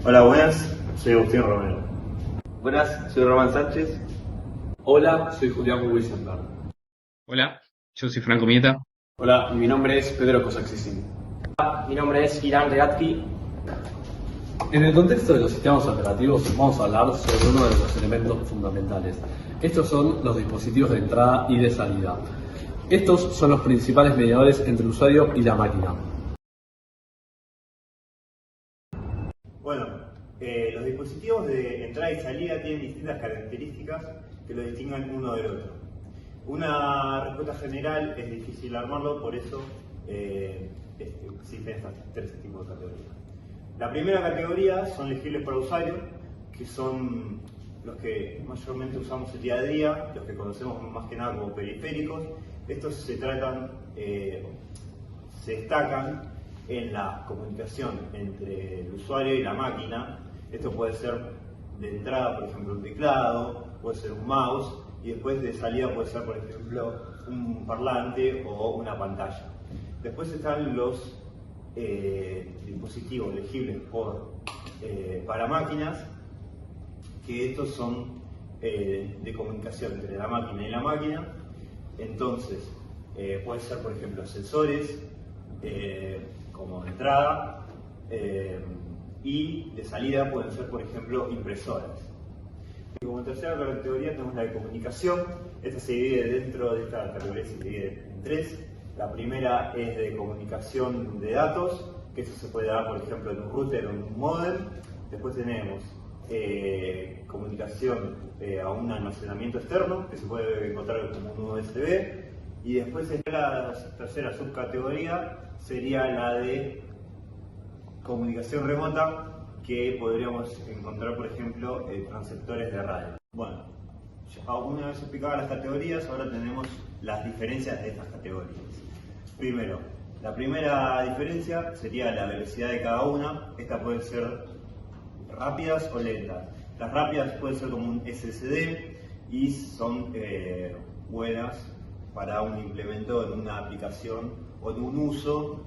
Hola, buenas, soy Agustín Romero. Buenas, soy Román Sánchez. Hola, soy Julián Wiesenberg. Hola, yo soy Franco Mieta. Hola, mi nombre es Pedro Kosaksissin. Mi nombre es Iran Regatki. En el contexto de los sistemas operativos vamos a hablar sobre uno de los elementos fundamentales. Estos son los dispositivos de entrada y de salida. Estos son los principales mediadores entre el usuario y la máquina. Bueno, los dispositivos de entrada y salida tienen distintas características que lo distinguen uno del otro. Una respuesta general es difícil armarlo, por eso existen estas tres tipos de categorías. La primera categoría son legibles para usuario, que son los que mayormente usamos el día a día, los que conocemos más que nada como periféricos. Estos se destacan en la comunicación entre el usuario y la máquina. Esto puede ser de entrada, por ejemplo, un teclado, puede ser un mouse, y después de salida puede ser, por ejemplo, un parlante o una pantalla. Después están los dispositivos legibles para máquinas, que estos son de comunicación entre la máquina y la máquina. Entonces, puede ser, por ejemplo, sensores como de entrada, y de salida pueden ser, por ejemplo, impresoras. Y como tercera categoría tenemos la de comunicación. Esta se divide dentro de esta categoría, se divide en tres. La primera es de comunicación de datos, que eso se puede dar, por ejemplo, en un router o en un modem. Después tenemos comunicación a un almacenamiento externo, que se puede encontrar como un USB. Y después la tercera subcategoría sería la de comunicación remota, que podríamos encontrar, por ejemplo, transceptores de radio. Bueno, una vez explicadas las categorías, ahora tenemos las diferencias de estas categorías. Primero, la primera diferencia sería la velocidad de cada una. Esta puede ser rápidas o lentas. Las rápidas pueden ser como un SSD y son buenas para un implemento en una aplicación o en un uso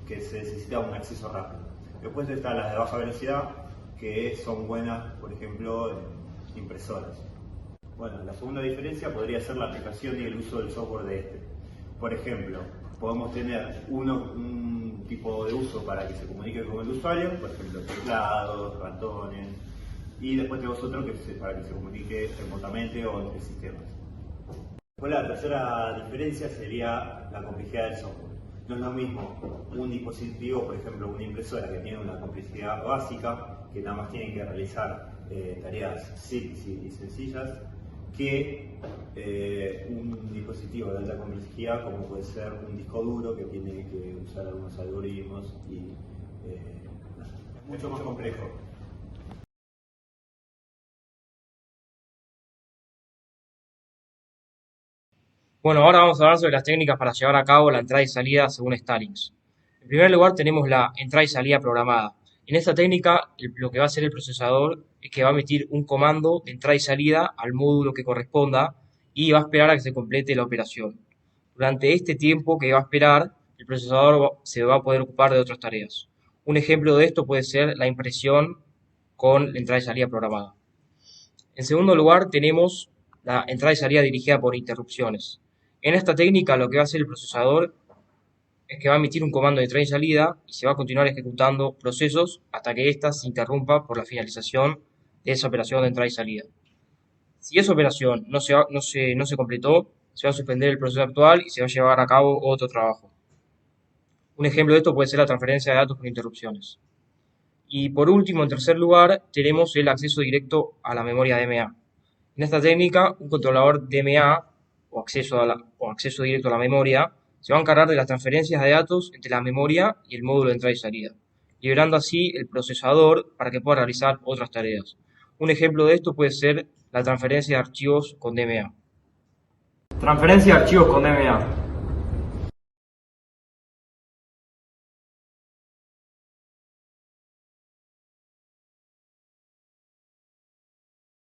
que se necesita un acceso rápido. Después están las de baja velocidad, que son buenas, por ejemplo, en impresoras. Bueno, la segunda diferencia podría ser la aplicación y el uso del software de este. Por ejemplo, podemos tener un tipo de uso para que se comunique con el usuario, por ejemplo, teclados, ratones, y después tenemos otro para que se comunique remotamente o entre sistemas. Después la tercera diferencia sería la complejidad del software. No es lo mismo un dispositivo, por ejemplo, una impresora que tiene una complejidad básica, que nada más tiene que realizar tareas simples y sencillas, que un dispositivo de alta complejidad, como puede ser un disco duro que tiene que usar algunos algoritmos y es mucho más complejo. Bueno, ahora vamos a hablar sobre las técnicas para llevar a cabo la entrada y salida según Starlink. En primer lugar tenemos la entrada y salida programada. En esta técnica lo que va a hacer el procesador es que va a emitir un comando de entrada y salida al módulo que corresponda y va a esperar a que se complete la operación. Durante este tiempo que va a esperar, el procesador se va a poder ocupar de otras tareas. Un ejemplo de esto puede ser la impresión con la entrada y salida programada. En segundo lugar tenemos la entrada y salida dirigida por interrupciones. En esta técnica lo que va a hacer el procesador es que va a emitir un comando de entrada y salida y se va a continuar ejecutando procesos hasta que ésta se interrumpa por la finalización de esa operación de entrada y salida. Si esa operación no se completó, se va a suspender el proceso actual y se va a llevar a cabo otro trabajo. Un ejemplo de esto puede ser la transferencia de datos por interrupciones. Y por último, en tercer lugar, tenemos el acceso directo a la memoria DMA. En esta técnica, un controlador DMA o acceso directo a la memoria se va a encargar de las transferencias de datos entre la memoria y el módulo de entrada y salida, liberando así el procesador para que pueda realizar otras tareas. Un ejemplo de esto puede ser la transferencia de archivos con DMA. Transferencia de archivos con DMA.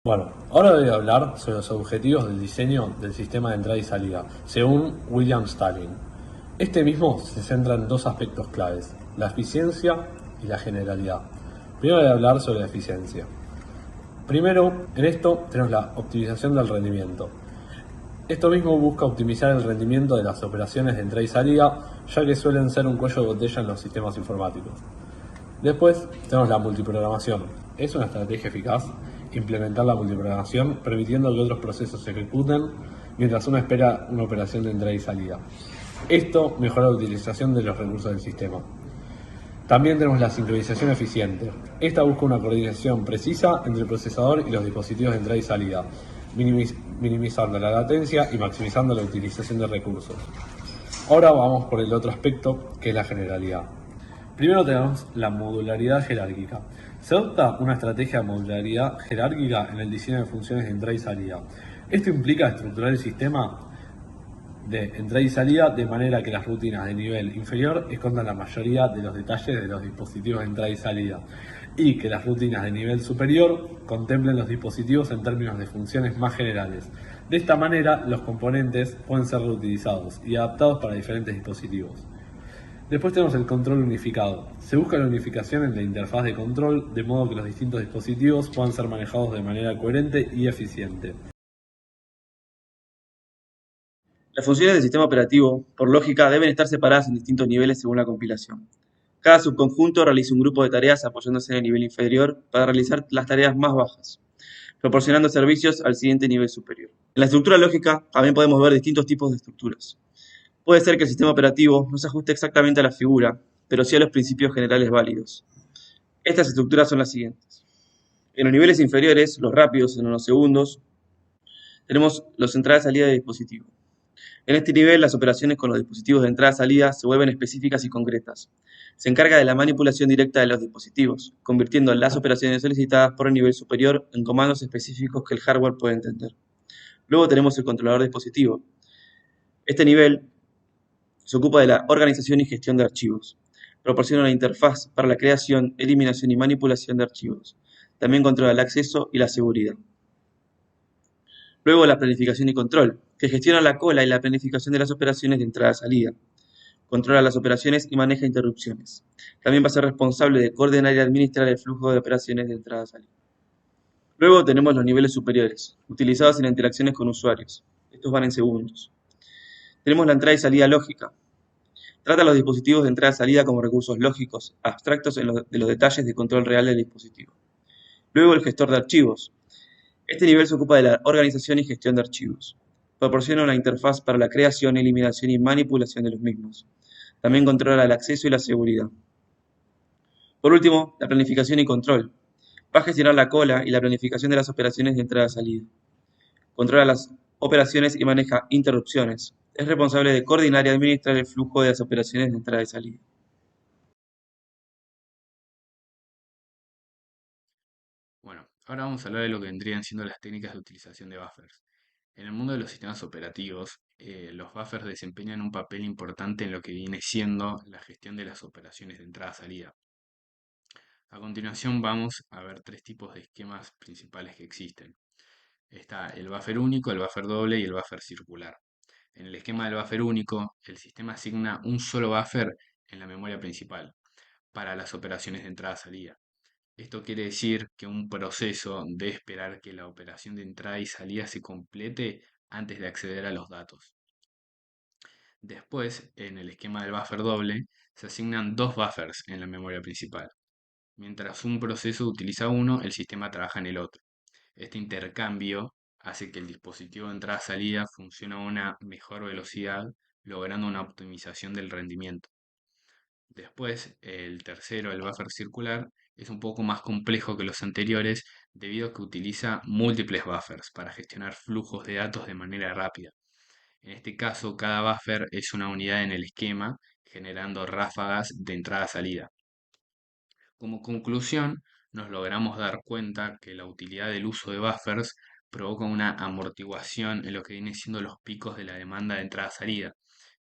Bueno, ahora voy a hablar sobre los objetivos del diseño del sistema de entrada y salida, según William Stalin. Este mismo se centra en dos aspectos claves, la eficiencia y la generalidad. Primero voy a hablar sobre la eficiencia. Primero, en esto tenemos la optimización del rendimiento. Esto mismo busca optimizar el rendimiento de las operaciones de entrada y salida, ya que suelen ser un cuello de botella en los sistemas informáticos. Después tenemos la multiprogramación. Es una estrategia eficaz implementar la multiprogramación permitiendo que otros procesos se ejecuten mientras uno espera una operación de entrada y salida. Esto mejora la utilización de los recursos del sistema. También tenemos la sincronización eficiente. Esta busca una coordinación precisa entre el procesador y los dispositivos de entrada y salida, minimizando la latencia y maximizando la utilización de recursos. Ahora vamos por el otro aspecto, que es la generalidad. Primero tenemos la modularidad jerárquica. Se adopta una estrategia de modularidad jerárquica en el diseño de funciones de entrada y salida. Esto implica estructurar el sistema de entrada y salida de manera que las rutinas de nivel inferior escondan la mayoría de los detalles de los dispositivos de entrada y salida y que las rutinas de nivel superior contemplen los dispositivos en términos de funciones más generales. De esta manera, los componentes pueden ser reutilizados y adaptados para diferentes dispositivos. Después tenemos el control unificado. Se busca la unificación en la interfaz de control de modo que los distintos dispositivos puedan ser manejados de manera coherente y eficiente. Las funciones del sistema operativo, por lógica, deben estar separadas en distintos niveles según la compilación. Cada subconjunto realiza un grupo de tareas apoyándose en el nivel inferior para realizar las tareas más bajas, proporcionando servicios al siguiente nivel superior. En la estructura lógica también podemos ver distintos tipos de estructuras. Puede ser que el sistema operativo no se ajuste exactamente a la figura, pero sí a los principios generales válidos. Estas estructuras son las siguientes. En los niveles inferiores, los rápidos en unos segundos, tenemos los entradas y salidas de dispositivo. En este nivel, las operaciones con los dispositivos de entrada-salida se vuelven específicas y concretas. Se encarga de la manipulación directa de los dispositivos, convirtiendo las operaciones solicitadas por el nivel superior en comandos específicos que el hardware puede entender. Luego tenemos el controlador de dispositivo. Este nivel se ocupa de la organización y gestión de archivos. Proporciona una interfaz para la creación, eliminación y manipulación de archivos. También controla el acceso y la seguridad. Luego la planificación y control, que gestiona la cola y la planificación de las operaciones de entrada-salida. Controla las operaciones y maneja interrupciones. También va a ser responsable de coordinar y administrar el flujo de operaciones de entrada-salida. Luego tenemos los niveles superiores, utilizados en interacciones con usuarios. Estos van en segundos. Tenemos la entrada y salida lógica. Trata a los dispositivos de entrada-salida como recursos lógicos, abstractos de los detalles de control real del dispositivo. Luego el gestor de archivos. Este nivel se ocupa de la organización y gestión de archivos. Proporciona una interfaz para la creación, eliminación y manipulación de los mismos. También controla el acceso y la seguridad. Por último, la planificación y control. Va a gestionar la cola y la planificación de las operaciones de entrada-salida. Controla las operaciones y maneja interrupciones. Es responsable de coordinar y administrar el flujo de las operaciones de entrada y salida. Bueno, ahora vamos a hablar de lo que vendrían siendo las técnicas de utilización de buffers. En el mundo de los sistemas operativos, los buffers desempeñan un papel importante en lo que viene siendo la gestión de las operaciones de entrada-salida. A continuación vamos a ver tres tipos de esquemas principales que existen. Está el buffer único, el buffer doble y el buffer circular. En el esquema del buffer único, el sistema asigna un solo buffer en la memoria principal para las operaciones de entrada-salida. Esto quiere decir que un proceso debe esperar que la operación de entrada y salida se complete antes de acceder a los datos. Después, en el esquema del buffer doble, se asignan dos buffers en la memoria principal. Mientras un proceso utiliza uno, el sistema trabaja en el otro. Este intercambio hace que el dispositivo de entrada-salida funcione a una mejor velocidad, logrando una optimización del rendimiento. Después, el tercero, el buffer circular, es un poco más complejo que los anteriores debido a que utiliza múltiples buffers para gestionar flujos de datos de manera rápida. En este caso, cada buffer es una unidad en el esquema, generando ráfagas de entrada-salida. Como conclusión, nos logramos dar cuenta que la utilidad del uso de buffers provoca una amortiguación en lo que viene siendo los picos de la demanda de entrada-salida,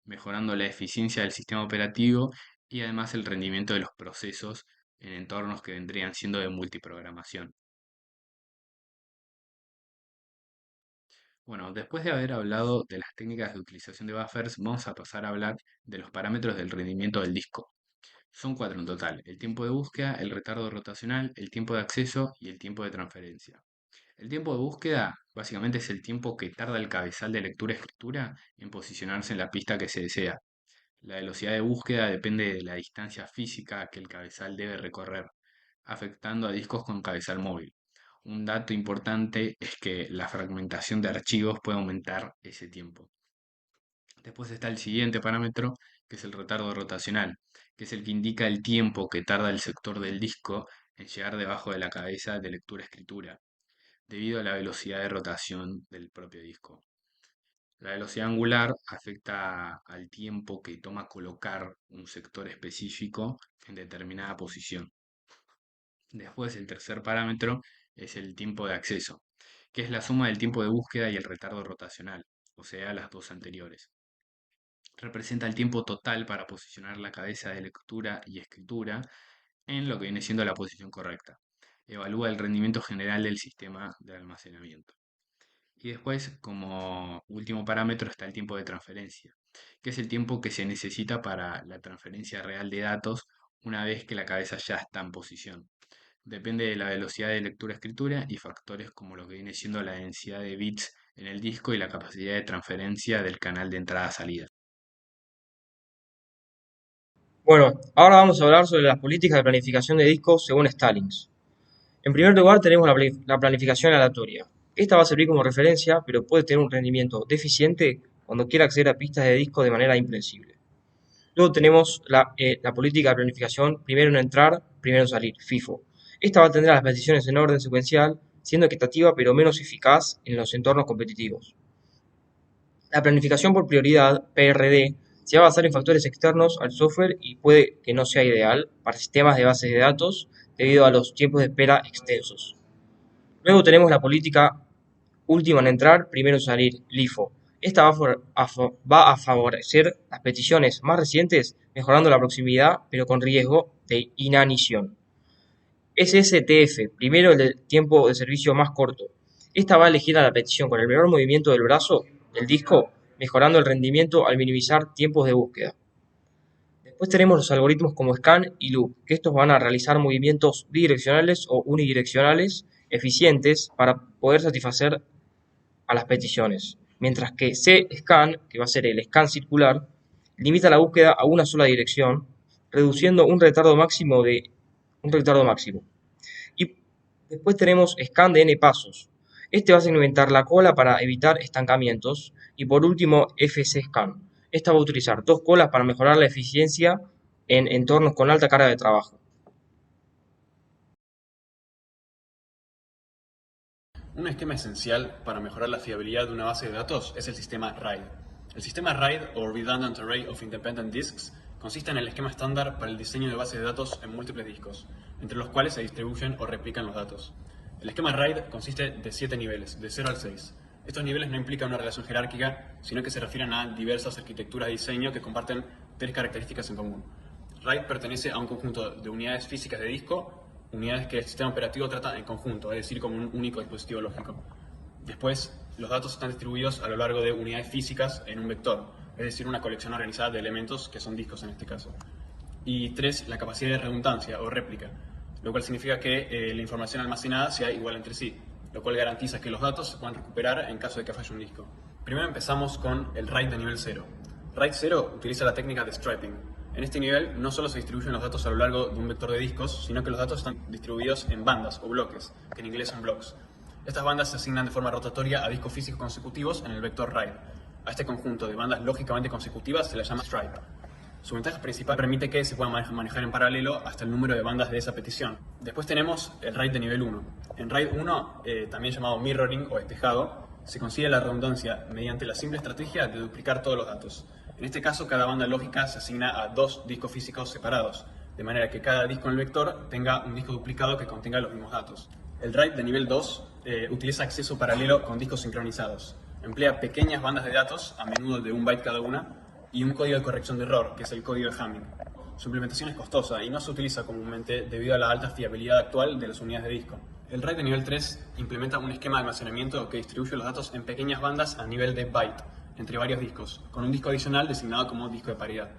mejorando la eficiencia del sistema operativo y además el rendimiento de los procesos en entornos que vendrían siendo de multiprogramación. Bueno, después de haber hablado de las técnicas de utilización de buffers, vamos a pasar a hablar de los parámetros del rendimiento del disco. Son 4 en total: el tiempo de búsqueda, el retardo rotacional, el tiempo de acceso y el tiempo de transferencia. El tiempo de búsqueda básicamente es el tiempo que tarda el cabezal de lectura-escritura en posicionarse en la pista que se desea. La velocidad de búsqueda depende de la distancia física que el cabezal debe recorrer, afectando a discos con cabezal móvil. Un dato importante es que la fragmentación de archivos puede aumentar ese tiempo. Después está el siguiente parámetro, que es el retardo rotacional, que es el que indica el tiempo que tarda el sector del disco en llegar debajo de la cabeza de lectura-escritura, debido a la velocidad de rotación del propio disco. La velocidad angular afecta al tiempo que toma colocar un sector específico en determinada posición. Después, el tercer parámetro es el tiempo de acceso, que es la suma del tiempo de búsqueda y el retardo rotacional, o sea, las dos anteriores. Representa el tiempo total para posicionar la cabeza de lectura y escritura en lo que viene siendo la posición correcta. Evalúa el rendimiento general del sistema de almacenamiento. Y después, como último parámetro, está el tiempo de transferencia, que es el tiempo que se necesita para la transferencia real de datos una vez que la cabeza ya está en posición. Depende de la velocidad de lectura-escritura y factores como lo que viene siendo la densidad de bits en el disco y la capacidad de transferencia del canal de entrada-salida. Bueno, ahora vamos a hablar sobre las políticas de planificación de discos según Stallings. En primer lugar tenemos la planificación aleatoria. Esta va a servir como referencia, pero puede tener un rendimiento deficiente cuando quiera acceder a pistas de disco de manera impredecible. Luego tenemos la política de planificación primero en entrar, primero en salir, FIFO. Esta va a atender a las peticiones en orden secuencial, siendo equitativa pero menos eficaz en los entornos competitivos. La planificación por prioridad, PRD, se va a basar en factores externos al software y puede que no sea ideal para sistemas de bases de datos debido a los tiempos de espera extensos. Luego tenemos la política última en entrar, primero en salir, LIFO. Esta va a favorecer las peticiones más recientes, mejorando la proximidad, pero con riesgo de inanición. SSTF, primero el del tiempo de servicio más corto. Esta va a elegir a la petición con el menor movimiento del brazo del disco, mejorando el rendimiento al minimizar tiempos de búsqueda. Después tenemos los algoritmos como scan y loop, que estos van a realizar movimientos bidireccionales o unidireccionales eficientes para poder satisfacer a las peticiones, mientras que C-scan, que va a ser el scan circular, limita la búsqueda a una sola dirección, reduciendo un retardo máximo. Y después tenemos scan de n pasos. Este va a segmentar la cola para evitar estancamientos. Y por último, FC-scan. Esta va a utilizar dos colas para mejorar la eficiencia en entornos con alta carga de trabajo. Un esquema esencial para mejorar la fiabilidad de una base de datos es el sistema RAID. El sistema RAID, o Redundant Array of Independent Disks, consiste en el esquema estándar para el diseño de bases de datos en múltiples discos, entre los cuales se distribuyen o replican los datos. El esquema RAID consiste de 7 niveles, de 0 al 6. Estos niveles no implican una relación jerárquica, sino que se refieren a diversas arquitecturas de diseño que comparten 3 características en común. RAID pertenece a un conjunto de unidades físicas de disco, unidades que el sistema operativo trata en conjunto, es decir, como un único dispositivo lógico. Después, los datos están distribuidos a lo largo de unidades físicas en un vector, es decir, una colección organizada de elementos que son discos en este caso. Y 3, la capacidad de redundancia o réplica, lo cual significa que la información almacenada sea igual entre sí, lo cual garantiza que los datos se puedan recuperar en caso de que falle un disco. Primero empezamos con el RAID de nivel 0. RAID 0 utiliza la técnica de striping. En este nivel no solo se distribuyen los datos a lo largo de un vector de discos, sino que los datos están distribuidos en bandas o bloques, que en inglés son blocks. Estas bandas se asignan de forma rotatoria a discos físicos consecutivos en el vector RAID. A este conjunto de bandas lógicamente consecutivas se le llama stripe. Su ventaja principal permite que se pueda manejar en paralelo hasta el número de bandas de esa petición. Después tenemos el RAID de nivel 1. En RAID 1, también llamado mirroring o espejado, se consigue la redundancia mediante la simple estrategia de duplicar todos los datos. En este caso, cada banda lógica se asigna a 2 discos físicos separados, de manera que cada disco en el vector tenga un disco duplicado que contenga los mismos datos. El RAID de nivel 2 utiliza acceso paralelo con discos sincronizados. Emplea pequeñas bandas de datos, a menudo de 1 byte cada una, y un código de corrección de error, que es el código de Hamming. Su implementación es costosa y no se utiliza comúnmente debido a la alta fiabilidad actual de las unidades de disco. El RAID de nivel 3 implementa un esquema de almacenamiento que distribuye los datos en pequeñas bandas a nivel de byte, entre varios discos, con un disco adicional designado como disco de paridad.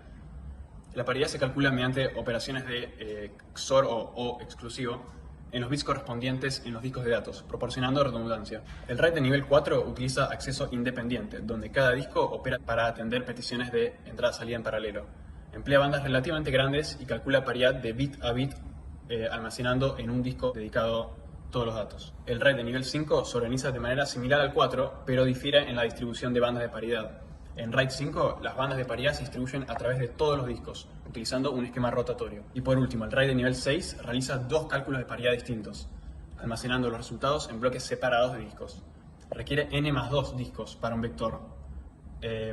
La paridad se calcula mediante operaciones de XOR o exclusivo en los bits correspondientes en los discos de datos, proporcionando redundancia. El RAID de nivel 4 utiliza acceso independiente, donde cada disco opera para atender peticiones de entrada-salida en paralelo. Emplea bandas relativamente grandes y calcula paridad de bit a bit, almacenando en un disco dedicado todos los datos. El RAID de nivel 5 se organiza de manera similar al 4, pero difiere en la distribución de bandas de paridad. En RAID 5, las bandas de paridad se distribuyen a través de todos los discos, utilizando un esquema rotatorio. Y por último, el RAID de nivel 6 realiza dos cálculos de paridad distintos, almacenando los resultados en bloques separados de discos. Requiere n+2 discos para un vector,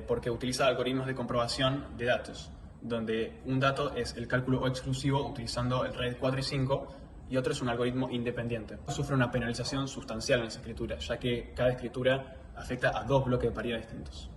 porque utiliza algoritmos de comprobación de datos, donde un dato es el cálculo exclusivo utilizando el RAID 4 y 5, y otro es un algoritmo independiente. Sufre una penalización sustancial en esa escritura, ya que cada escritura afecta a dos bloques de paridad distintos.